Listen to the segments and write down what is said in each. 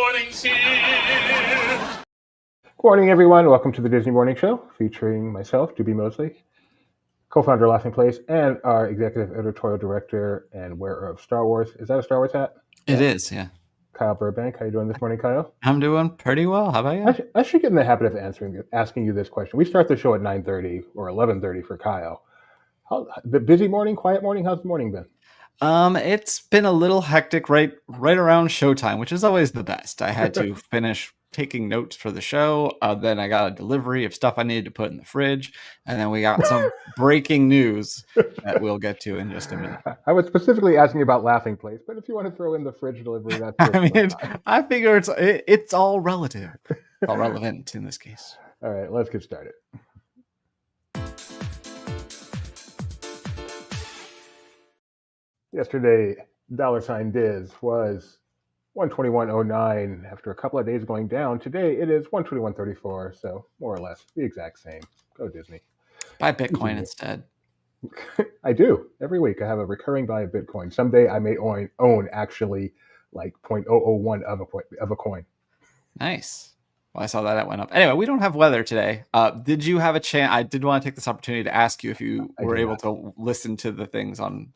morning's here. Good morning, everyone. Welcome to the Disney Morning Show, featuring myself, Doobie Mosley, co-founder of Laughing Place, and our executive editorial director and wearer of Star Wars. Is that a Star Wars hat? It is, yeah. Kyle Burbank. How you doing this morning, Kyle? I'm doing pretty well. How about you? I should get in the habit of asking you this question. We start the show at 9:30 or 11:30 for Kyle. The busy morning, quiet morning? How's the morning been? It's been a little hectic right around showtime, which is always the best. I had to finish taking notes for the show. Then I got a delivery of stuff I needed to put in the fridge. And then we got some breaking news that we'll get to in just a minute. I was specifically asking about Laughing Place, but if you want to throw in the fridge delivery, that's I figure it's all relative. All relevant in this case. All right, let's get started. Yesterday, $Diz was 121.09 after a couple of days going down. Today, it is 121.34, so more or less the exact same. Go Disney. Buy Bitcoin instead. I do. Every week, I have a recurring buy of Bitcoin. Someday, I may own actually like 0.001 of a coin. Nice. Well, I saw that went up. Anyway, we don't have weather today. Did you have a chance? I did want to take this opportunity to ask you if you were able to listen to the things on.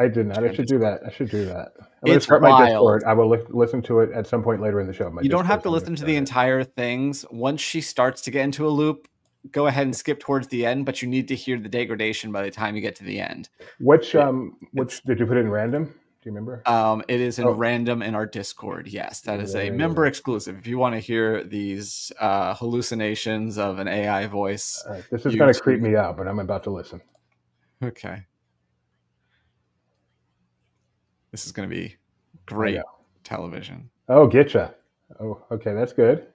I did not. I should do that. I'm going to start my Discord. I will listen to it at some point later in the show. You don't have to listen to the entire things. Once she starts to get into a loop, go ahead and skip towards the end, but you need to hear the degradation by the time you get to the end. Which did you put it in random? Do you remember? It is in random in our Discord. Yes, that is a member exclusive. If you want to hear these hallucinations of an AI voice. This is going to creep me out, but I'm about to listen. Okay. This is going to be great television. Oh, getcha. Oh, okay, that's good.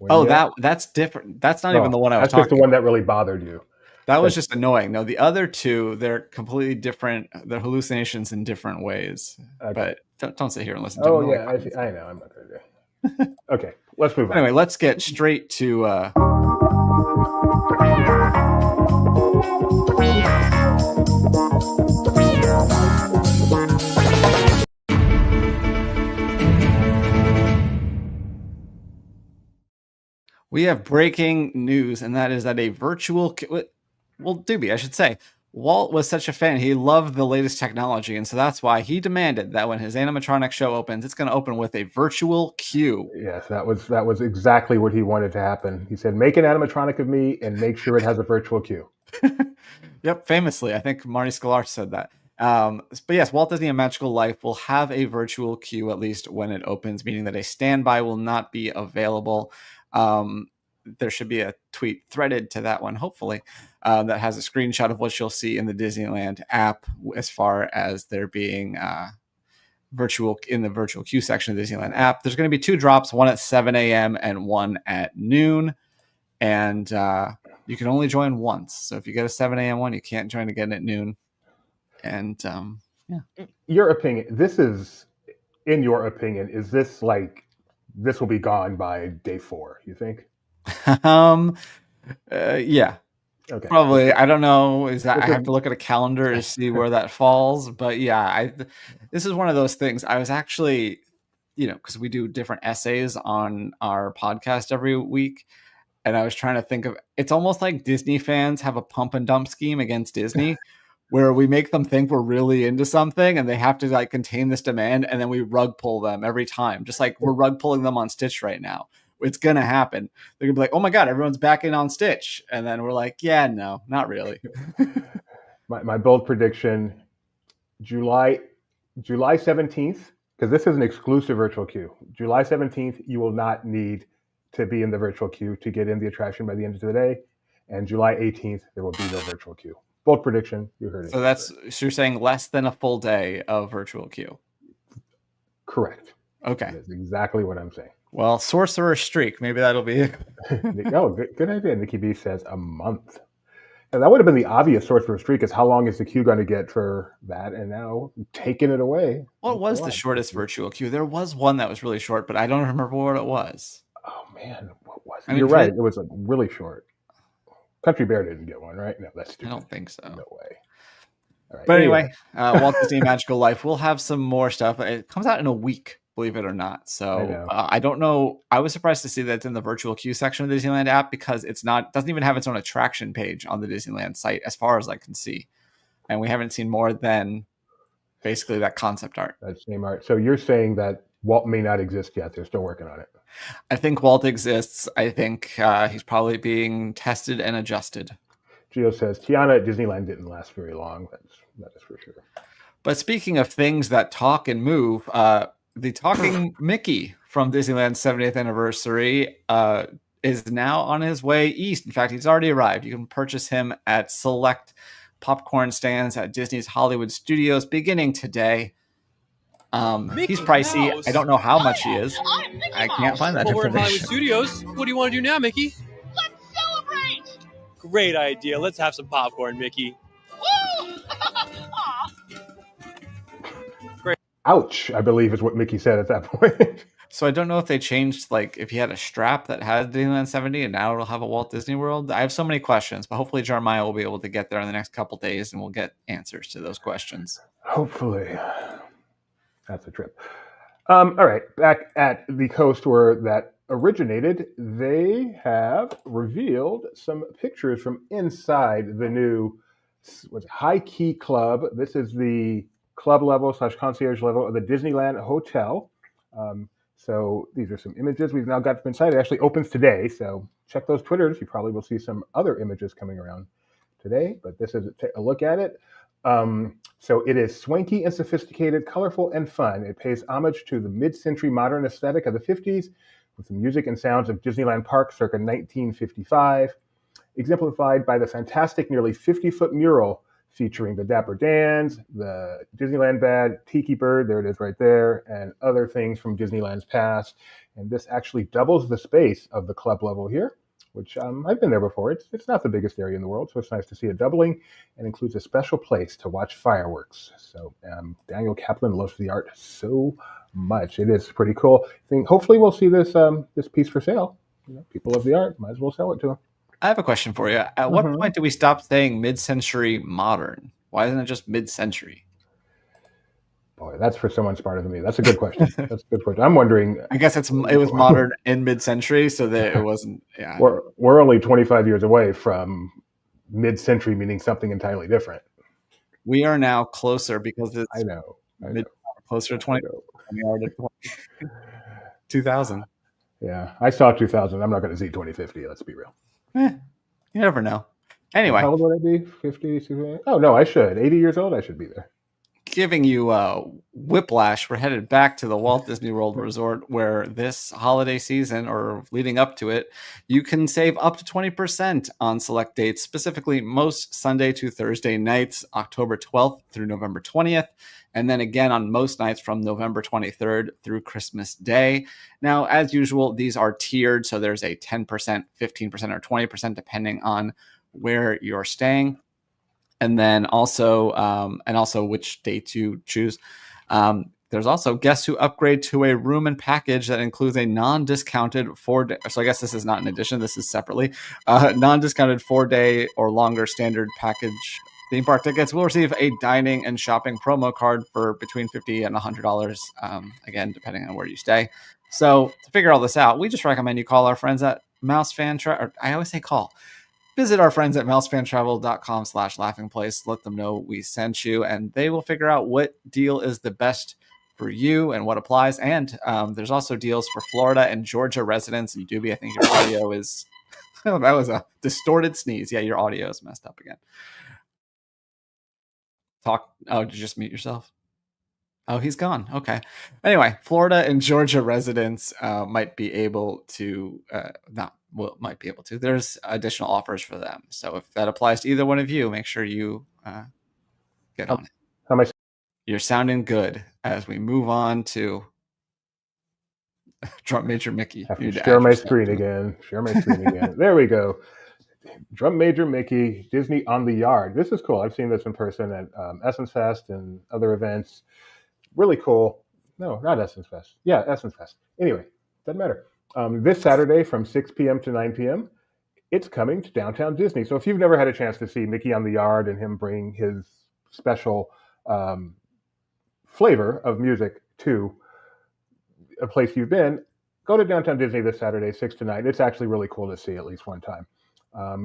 That's different. That's not even the one I was talking about. That's just the one that really bothered you. That was just annoying. No, the other two, they're completely different. They're hallucinations in different ways. Okay. But don't sit here and listen to them. Oh, yeah, I know. I'm not going to do it. Okay, let's move on. Anyway, let's get straight to... We have breaking news, and that is that a virtual... Well, Doobie, I should say. Walt was such a fan. He loved the latest technology, and so that's why he demanded that when his animatronic show opens, it's going to open with a virtual queue. Yes, that was exactly what he wanted to happen. He said, make an animatronic of me and make sure it has a virtual queue. Yep, famously. I think Marty Sklar said that. But yes, Walt Disney A Magical Life will have a virtual queue, at least when it opens, meaning that a standby will not be available. There should be a tweet threaded to that one, hopefully, that has a screenshot of what you'll see in the Disneyland app as far as there being virtual queue section of the Disneyland app. There's going to be 2 drops, one at 7 a.m. and one at noon. And you can only join once. So if you get a 7 a.m. one, you can't join again at noon. And yeah. Your opinion, in your opinion, is this like, this will be gone by day 4, you think? Yeah. Okay. Probably. I don't know. I have to look at a calendar to see where that falls. But yeah, this is one of those things. I was actually, because we do different essays on our podcast every week. And I was trying to think of, it's almost like Disney fans have a pump and dump scheme against Disney where we make them think we're really into something and they have to like contain this demand. And then we rug pull them every time. Just like we're rug pulling them on Stitch right now. It's going to happen. They're going to be like, oh my God, everyone's back in on Stitch. And then we're like, yeah, no, not really. my bold prediction, July 17th, because this is an exclusive virtual queue. July 17th, you will not need to be in the virtual queue to get in the attraction by the end of the day. And July 18th, there will be no virtual queue. Bold prediction, you heard it. So you're saying less than a full day of virtual queue? Correct. Okay. That's exactly what I'm saying. Well, Sorcerer Streak, maybe that'll be it. Oh, good idea. Nikki B says a month. And that would have been the obvious Sorcerer Streak, is how long is the queue going to get for that? And now taking it away. What was the shortest virtual queue? There was one that was really short, but I don't remember what it was. Oh, man. What was it? You're right. It was really short. Country Bear didn't get one, right? No, that's stupid. I don't think so. No way. All right. But anyway, Walt Disney Magical Life. We'll have some more stuff. It comes out in a week. believe it or not. I So know. I don't know. I was surprised to see that it's in the virtual queue section of the Disneyland app because doesn't even have its own attraction page on the Disneyland site as far as I can see. And we haven't seen more than basically that concept art. That same art. So you're saying that Walt may not exist yet. They're still working on it. I think Walt exists. I think he's probably being tested and adjusted. Gio says Tiana at Disneyland didn't last very long. That is for sure. But speaking of things that talk and move, the talking Mickey from Disneyland's 70th anniversary is now on his way east. In fact, he's already arrived. You can purchase him at select popcorn stands at Disney's Hollywood Studios beginning today. He's pricey. Mouse. I don't know how much he is. I can't find that Well, we're at Hollywood information. Studios. What do you want to do now, Mickey? Let's celebrate! Great idea. Let's have some popcorn, Mickey. Woo! Aw. Ouch, I believe is what Mickey said at that point. So I don't know if they changed, like, if he had a strap that had Disneyland 70 and now it'll have a Walt Disney World. I have so many questions, but hopefully Jeremiah will be able to get there in the next couple days and we'll get answers to those questions. Hopefully. That's a trip. All right, back at the coast where that originated, they have revealed some pictures from inside the new High Key Club. This is the club level / concierge level of the Disneyland Hotel. So these are some images we've now got from inside. It actually opens today, so check those Twitters. You probably will see some other images coming around today, but this is a look at it. So it is swanky and sophisticated, colorful and fun. It pays homage to the mid-century modern aesthetic of the 50s with the music and sounds of Disneyland Park circa 1955, exemplified by the fantastic nearly 50-foot mural featuring the Dapper Dans, the Disneyland Bad, Tiki Bird, there it is right there, and other things from Disneyland's past. And this actually doubles the space of the club level here, which I've been there before. It's not the biggest area in the world, so it's nice to see it doubling, and includes a special place to watch fireworks. So Daniel Kaplan loves the art so much. It is pretty cool. Hopefully we'll see this this piece for sale. People love the art. Might as well sell it to them. I have a question for you. At what point do we stop saying mid-century modern? Why isn't it just mid-century? Boy, that's for someone smarter than me. That's a good question. That's a good question. I'm wondering. I guess it was modern in mid-century, so that it wasn't. Yeah, we're only 25 years away from mid-century meaning something entirely different. We are now closer because it's I know. closer to 20 than we are to 2000. Yeah, I saw 2000. I'm not going to see 2050. Let's be real. You never know. Anyway, how old would I be? 50, 60? Oh no, I should. 80 years old. I should be there. Giving you whiplash, we're headed back to the Walt Disney World Resort, where this holiday season or leading up to it, you can save up to 20% on select dates, specifically most Sunday to Thursday nights, October 12th through November 20th, and then again on most nights from November 23rd through Christmas Day. Now, as usual, these are tiered, so there's a 10%, 15%, or 20%, depending on where you're staying. And then also which dates you choose. There's also guests who upgrade to a room and package that includes a non-discounted 4-day. So I guess this is not in addition. This is separately. Non-discounted 4-day or longer standard package theme park tickets will receive a dining and shopping promo card for between $50 and $100. Again, depending on where you stay. So to figure all this out, we just recommend you call our friends at Mouse Fan Travel. I always say call. Visit our friends at mousefantravel.com/laughingplace. Let them know we sent you, and they will figure out what deal is the best for you and what applies. And there's also deals for Florida and Georgia residents. And Doobie, I think your audio is... Oh, that was a distorted sneeze. Yeah, your audio is messed up again. Did you just mute yourself? Oh, he's gone. Okay. Anyway, Florida and Georgia residents might be able to... might be able to. There's additional offers for them. So if that applies to either one of you, make sure you get on it. How am I? You're sounding good as we move on to Drum Major Mickey. Have to share my screen again. Share my screen again. There we go. Drum Major Mickey, Disney on the Yard. This is cool. I've seen this in person at Essence Fest and other events. Really cool. No, not Essence Fest. Yeah, Essence Fest. Anyway, doesn't matter. This Saturday from 6 p.m. to 9 p.m., it's coming to Downtown Disney. So if you've never had a chance to see Mickey on the Yard and him bring his special flavor of music to a place you've been, go to Downtown Disney this Saturday, 6 to 9. It's actually really cool to see at least one time.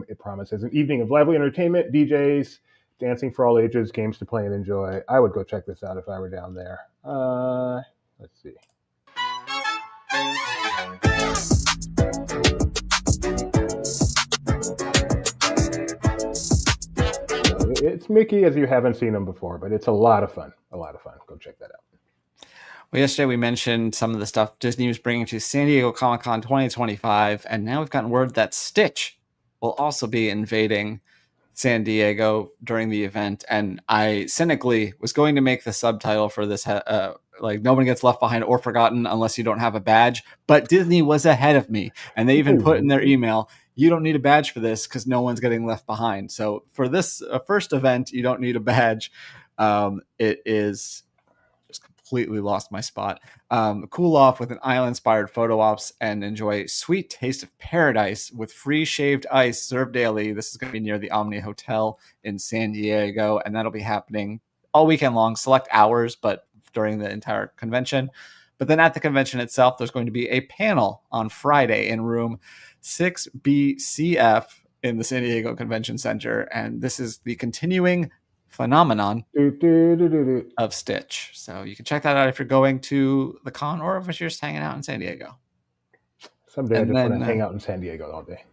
It promises an evening of lively entertainment, DJs, dancing for all ages, games to play and enjoy. I would go check this out if I were down there. Let's see. It's Mickey as you haven't seen him before, but it's a lot of fun. A lot of fun. Go check that out. Well, yesterday we mentioned some of the stuff Disney was bringing to San Diego Comic-Con 2025, and now we've gotten word that Stitch will also be invading San Diego during the event. And I cynically was going to make the subtitle for this, like, no one gets left behind or forgotten unless you don't have a badge. But Disney was ahead of me, and they even put in their email, you don't need a badge for this because no one's getting left behind. So for this first event, you don't need a badge. It is just completely lost my spot. Cool off with an island-inspired photo ops and enjoy sweet taste of paradise with free shaved ice served daily. This is going to be near the Omni Hotel in San Diego, and that'll be happening all weekend long, select hours, but during the entire convention. But then at the convention itself, there's going to be a panel on Friday in room 6BCF in the San Diego Convention Center. And this is the continuing phenomenon of Stitch. So you can check that out if you're going to the con or if you're just hanging out in San Diego. Someday I just want to hang out in San Diego all day.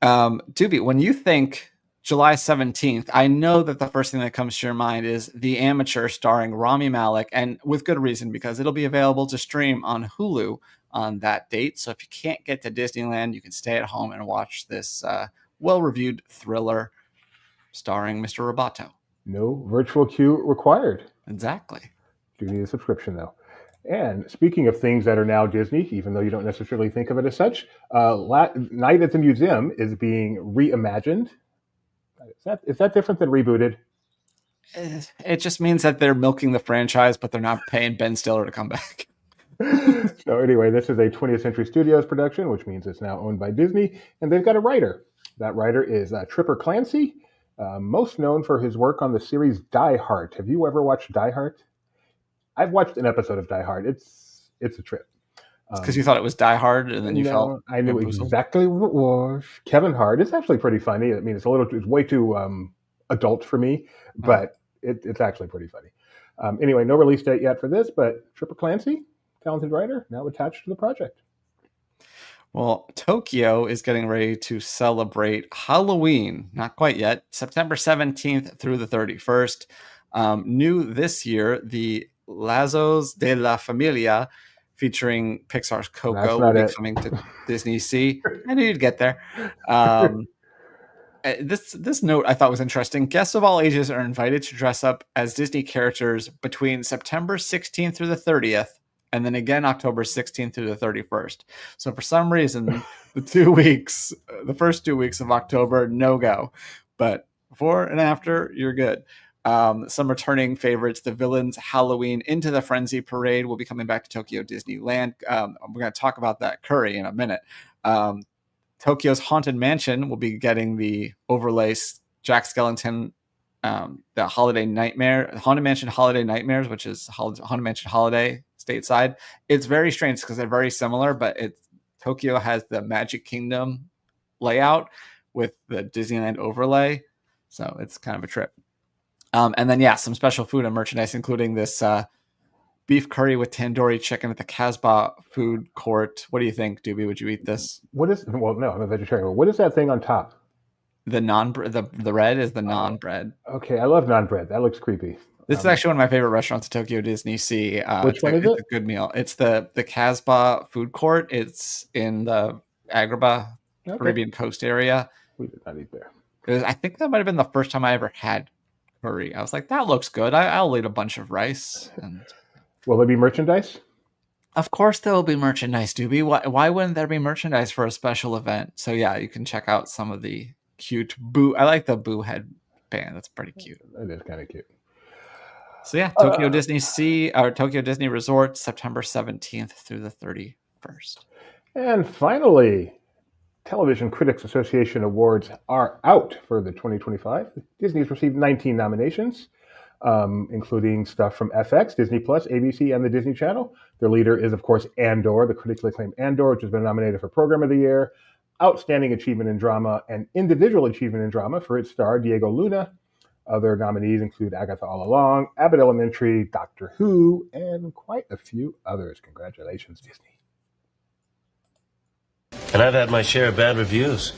Doobie, when you think July 17th, I know that the first thing that comes to your mind is The Amateur starring Rami Malek, and with good reason, because it'll be available to stream on Hulu on that date. So if you can't get to Disneyland, you can stay at home and watch this well-reviewed thriller starring Mr. Roboto. No virtual queue required. Exactly. You need a subscription, though. And speaking of things that are now Disney, even though you don't necessarily think of it as such, Night at the Museum is being reimagined. Is that different than rebooted? It just means that they're milking the franchise, but they're not paying Ben Stiller to come back. So anyway, this is a 20th Century Studios production, which means it's now owned by Disney, and they've got a writer. That writer is Tripper Clancy, most known for his work on the series Die Hard. Have you ever watched Die Hard? I've watched an episode of Die Hard. It's a trip. Because you thought it was Die Hard, and then you felt I knew exactly what it was. Kevin Hart. It's actually pretty funny. I mean, it's way too adult for me, but it's actually pretty funny. Anyway, no release date yet for this, but Tripper Clancy, talented writer, now attached to the project. Well, Tokyo is getting ready to celebrate Halloween. Not quite yet. September 17th through the 31st. New this year, the Lazos de la Familia, featuring Pixar's Coco, will be coming to DisneySea. I knew you'd get there. This note I thought was interesting. Guests of all ages are invited to dress up as Disney characters between September 16th through the 30th, and then again October 16th through the 31st. So for some reason, the first 2 weeks of October, no go. But before and after, you're good. Some returning favorites, the Villains Halloween Into the Frenzy Parade will be coming back to Tokyo Disneyland. We're going to talk about that curry in a minute. Tokyo's Haunted Mansion will be getting the overlay Jack Skellington, the Holiday Nightmare, Haunted Mansion Holiday Nightmares, which is Haunted Mansion Holiday stateside. It's very strange because they're very similar, but Tokyo has the Magic Kingdom layout with the Disneyland overlay. So it's kind of a trip. And then, some special food and merchandise, including this beef curry with tandoori chicken at the Casbah food court. What do you think, Doobie? Would you eat this? No, I'm a vegetarian. What is that thing on top? The the red is the naan bread. Okay, I love naan bread. That looks creepy. This is actually one of my favorite restaurants at Tokyo DisneySea. Which one is it? It's a good meal. It's the Casbah food court. It's in the Agrabah Caribbean coast area. We did not eat there. I think that might have been the first time I ever had curry. I was like, that looks good. I'll eat a bunch of rice. And will there be merchandise? Of course there will be merchandise, Doobie. Why wouldn't there be merchandise for a special event? So yeah, you can check out some of the cute boo. I like the boo headband. That's pretty cute. That is kind of cute. So yeah, Tokyo DisneySea or Tokyo Disney Resort, September 17th through the 31st. And finally, Television Critics Association Awards are out for the 2025. Disney's received 19 nominations. including stuff from FX, Disney Plus, ABC, and the Disney Channel. Their leader is, of course, Andor, the critically acclaimed Andor, which has been nominated for Program of the Year, Outstanding Achievement in Drama, and Individual Achievement in Drama for its star, Diego Luna. Other nominees include Agatha All Along, Abbott Elementary, Doctor Who, and quite a few others. Congratulations, Disney. And I've had my share of bad reviews.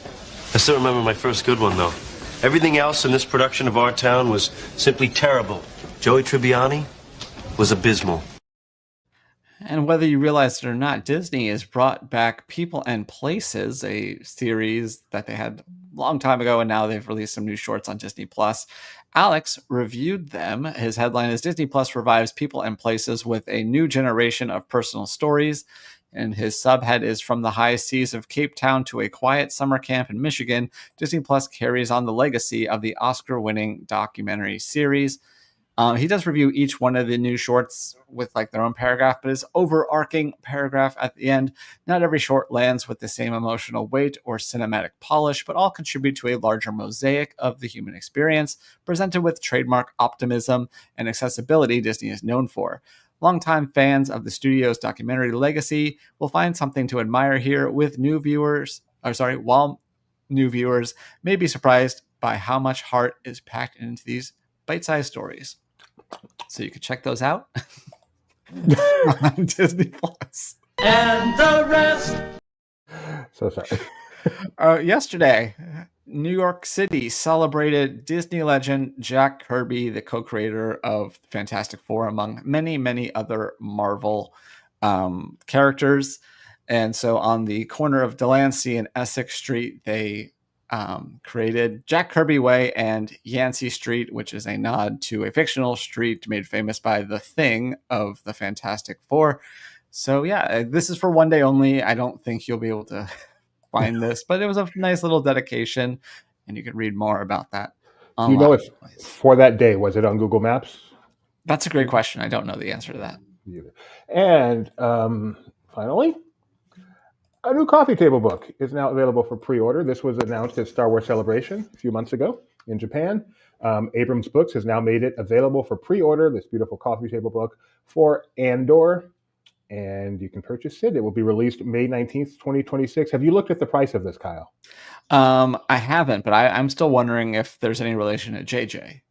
I still remember my first good one, though. Everything else in this production of Our Town was simply terrible. Joey Tribbiani was abysmal. And whether you realize it or not, Disney has brought back People and Places, a series that they had a long time ago, and now they've released some new shorts on Disney Plus. Alex reviewed them. His headline is Disney Plus revives People and Places with a new generation of personal stories. And his subhead is From the High Seas of Cape Town to a Quiet Summer Camp in Michigan, Disney Plus carries on the legacy of the Oscar-winning documentary series. He does review each one of the new shorts with like their own paragraph, but his overarching paragraph at the end, not every short lands with the same emotional weight or cinematic polish, but all contribute to a larger mosaic of the human experience, presented with trademark optimism and accessibility Disney is known for. Longtime fans of the studio's documentary legacy will find something to admire here with while new viewers may be surprised by how much heart is packed into these bite-sized stories. So you can check those out on Disney Plus. And the rest. So sorry. Yesterday, New York City celebrated Disney legend Jack Kirby, the co-creator of Fantastic Four, among many, many other Marvel characters. And so on the corner of Delancey and Essex Street, they created Jack Kirby Way and Yancey Street, which is a nod to a fictional street made famous by the Thing of the Fantastic Four. So yeah, this is for one day only. I don't think you'll be able to find this, but it was a nice little dedication, and you can read more about that online. Do you know if for that day, was it on Google Maps? That's a great question. I don't know the answer to that. And finally, a new coffee table book is now available for pre-order. This was announced at Star Wars Celebration a few months ago in Japan. Abrams Books has now made it available for pre-order, this beautiful coffee table book for Andor, and you can purchase it. It will be released May 19th, 2026. Have you looked at the price of this, Kyle? I haven't, but I'm still wondering if there's any relation to JJ.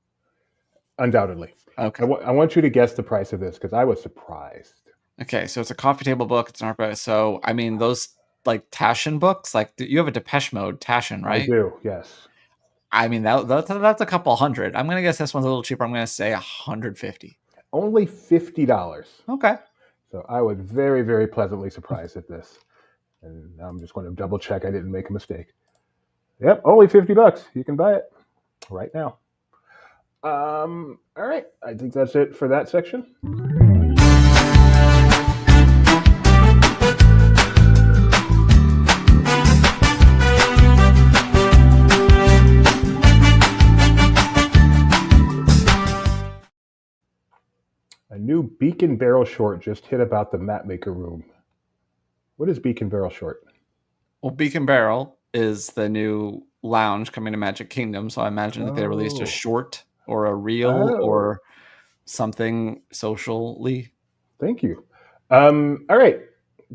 Undoubtedly. Okay. I want you to guess the price of this because I was surprised. Okay, so it's a coffee table book. It's an art book. So, I mean, those like Taschen books, like you have a Depeche Mode Taschen, right? I do, yes. I mean, that's a couple hundred. I'm going to guess this one's a little cheaper. I'm going to say 150. Only $50. Okay. So I was very, very pleasantly surprised at this. And now I'm just going to double check I didn't make a mistake. Yep, only $50. You can buy it right now. All right, I think that's it for that section. A new Beacon Barrel short just hit about the Mapmaker room. What is Beacon Barrel short? Well, Beacon Barrel is the new lounge coming to Magic Kingdom, so I imagine that they released a short or a reel or something socially. Thank you. All right.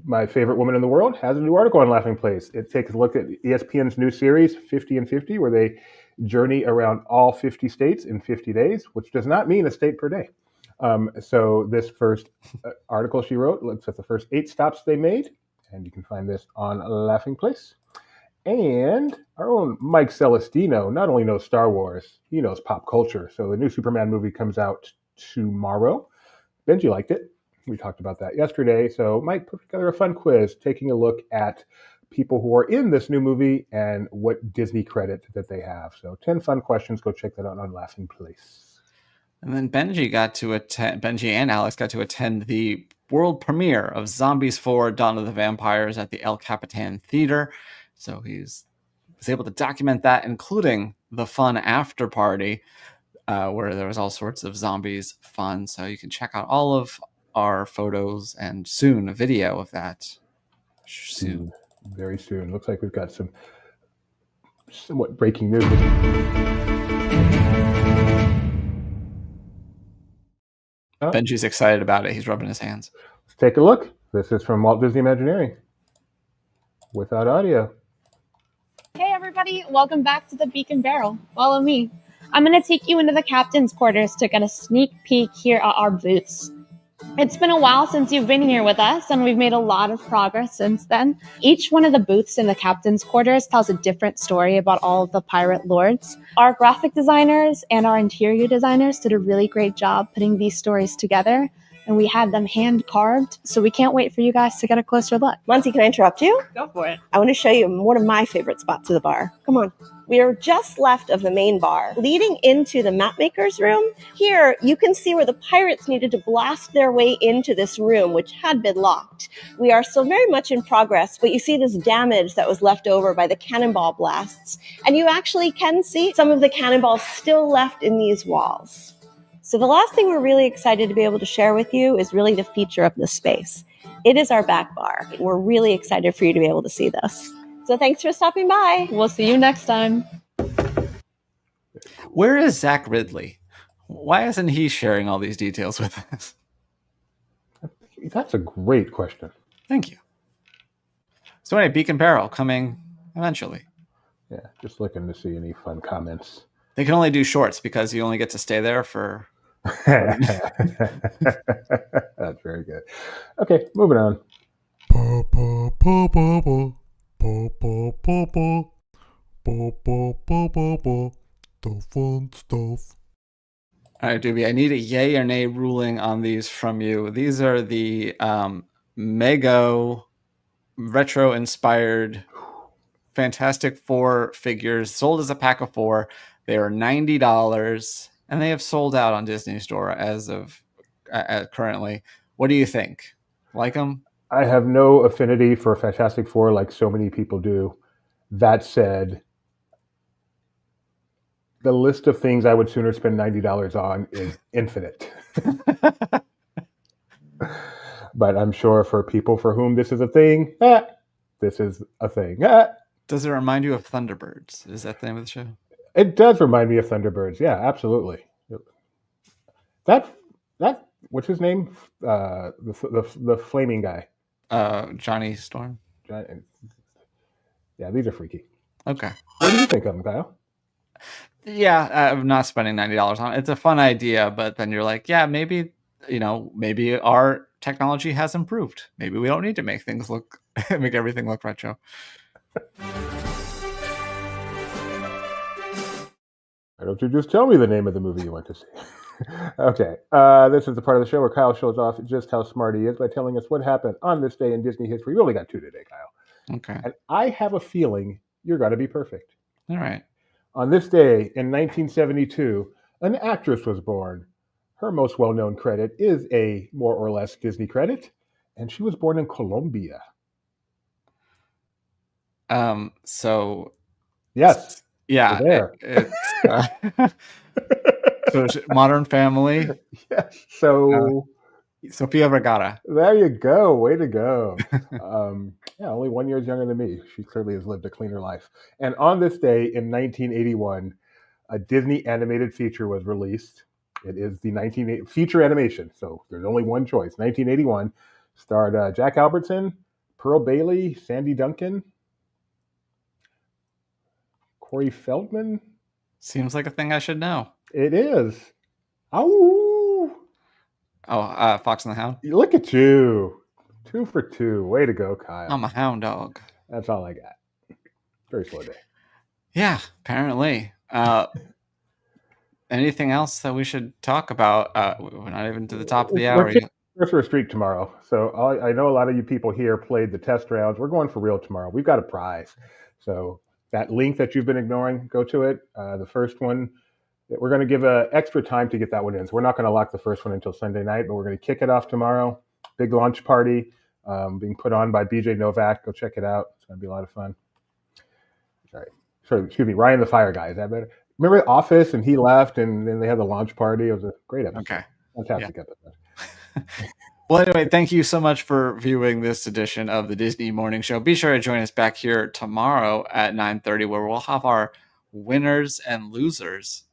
My favorite woman in the world has a new article on Laughing Place. It takes a look at ESPN's new series, 50 and 50, where they journey around all 50 states in 50 days, which does not mean a state per day. So this first article she wrote looks at the first 8 stops they made, and you can find this on Laughing Place. And our own Mike Celestino not only knows Star Wars, he knows pop culture. So the new Superman movie comes out tomorrow. Benji liked it. We talked about that yesterday. So Mike put together a fun quiz taking a look at people who are in this new movie and what Disney credit that they have. So 10 fun questions. Go check that out on Laughing Place. And then Benji and Alex got to attend the world premiere of Zombies 4 Dawn of the Vampires at the El Capitan Theater. So he was able to document that, including the fun after party where there was all sorts of zombies fun. So you can check out all of our photos and soon a video of that. Soon. Very soon. Looks like we've got some somewhat breaking news. Oh, Benji's excited about it. He's rubbing his hands. let's take a look. This is from Walt Disney Imagineering without audio. Hey everybody, welcome back to the Beacon Barrel. Follow me. I'm going to take you into the captain's quarters to get a sneak peek here at our booths. It's been a while since you've been here with us, and we've made a lot of progress since then. Each one of the booths in the captain's quarters tells a different story about all of the pirate lords. Our graphic designers and our interior designers did a really great job putting these stories together, and we had them hand carved, so we can't wait for you guys to get a closer look. Monty, can I interrupt you? Go for it. I want to show you one of my favorite spots of the bar. Come on. We are just left of the main bar, leading into the mapmaker's room. Here, you can see where the pirates needed to blast their way into this room, which had been locked. We are still very much in progress, but you see this damage that was left over by the cannonball blasts. And you actually can see some of the cannonballs still left in these walls. So the last thing we're really excited to be able to share with you is really the feature of the space. It is our back bar. We're really excited for you to be able to see this. So thanks for stopping by. We'll see you next time. Where is Zach Ridley? Why isn't he sharing all these details with us? That's a great question. Thank you. So anyway, Beacon Barrel coming eventually. Yeah, just looking to see any fun comments. They can only do shorts because you only get to stay there for... That's very good. Okay, moving on. The fun stuff. All right, Doobie, I need a yay or nay ruling on these from you. These are the Mego retro-inspired Fantastic Four figures sold as a pack of 4. They are $90, and they have sold out on Disney Store as of currently. What do you think? Like them? I have no affinity for Fantastic Four like so many people do. That said, the list of things I would sooner spend $90 on is infinite. But I'm sure for people for whom this is a thing, this is a thing. Does it remind you of Thunderbirds? Is that the name of the show? It does remind me of Thunderbirds. Yeah, absolutely. That what's his name? The flaming guy. Johnny Storm. Yeah, these are freaky. Okay. What do you think of them, Kyle? Yeah, I'm not spending $90 on it. It's a fun idea, but then you're like, yeah, maybe our technology has improved. Maybe we don't need to make everything look retro. Why don't you just tell me the name of the movie you went to see? Okay. This is the part of the show where Kyle shows off just how smart he is by telling us what happened on this day in Disney history. We only got 2 today, Kyle. Okay. And I have a feeling you're going to be perfect. All right. On this day in 1972, an actress was born. Her most well-known credit is a more or less Disney credit, and she was born in Colombia. So... Yes. Yeah. There. So Modern Family. Yes. So... Sofia Vergara. There you go. Way to go. Only 1 year younger than me. She clearly has lived a cleaner life. And on this day in 1981, a Disney animated feature was released. It is the feature animation. So there's only one choice. 1981 starred Jack Albertson, Pearl Bailey, Sandy Duncan, Corey Feldman. Seems like a thing I should know. It is. Ow! Fox and the Hound. Look at you. 2 for 2. Way to go, Kyle. I'm a hound dog. That's all I got. Very slow day. Yeah, apparently. Anything else that we should talk about? We're not even to the top of the hour. We're for a streak tomorrow. So I know a lot of you people here played the test rounds. We're going for real tomorrow. We've got a prize. So that link that you've been ignoring, go to it. The first one, we're going to give extra time to get that one in. So we're not going to lock the first one until Sunday night, but we're going to kick it off tomorrow. Big launch party being put on by BJ Novak. Go check it out. It's going to be a lot of fun. Sorry, excuse me. Ryan the Fire Guy. Is that better? Remember Office, and he left, and then they had the launch party. It was a great episode. Okay. Fantastic episode. Well, anyway, thank you so much for viewing this edition of the Disney Morning Show. Be sure to join us back here tomorrow at 9:30, where we'll have our winners and losers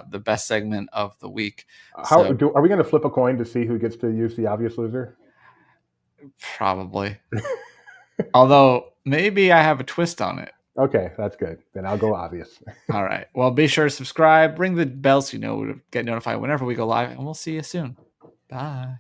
the best segment of the week. Are we going to flip a coin to see who gets to use the obvious loser? Probably. Although maybe I have a twist on it. Okay, that's good. Then I'll go obvious. All right. Well, be sure to subscribe, ring the bell so you know to get notified whenever we go live, and we'll see you soon. Bye.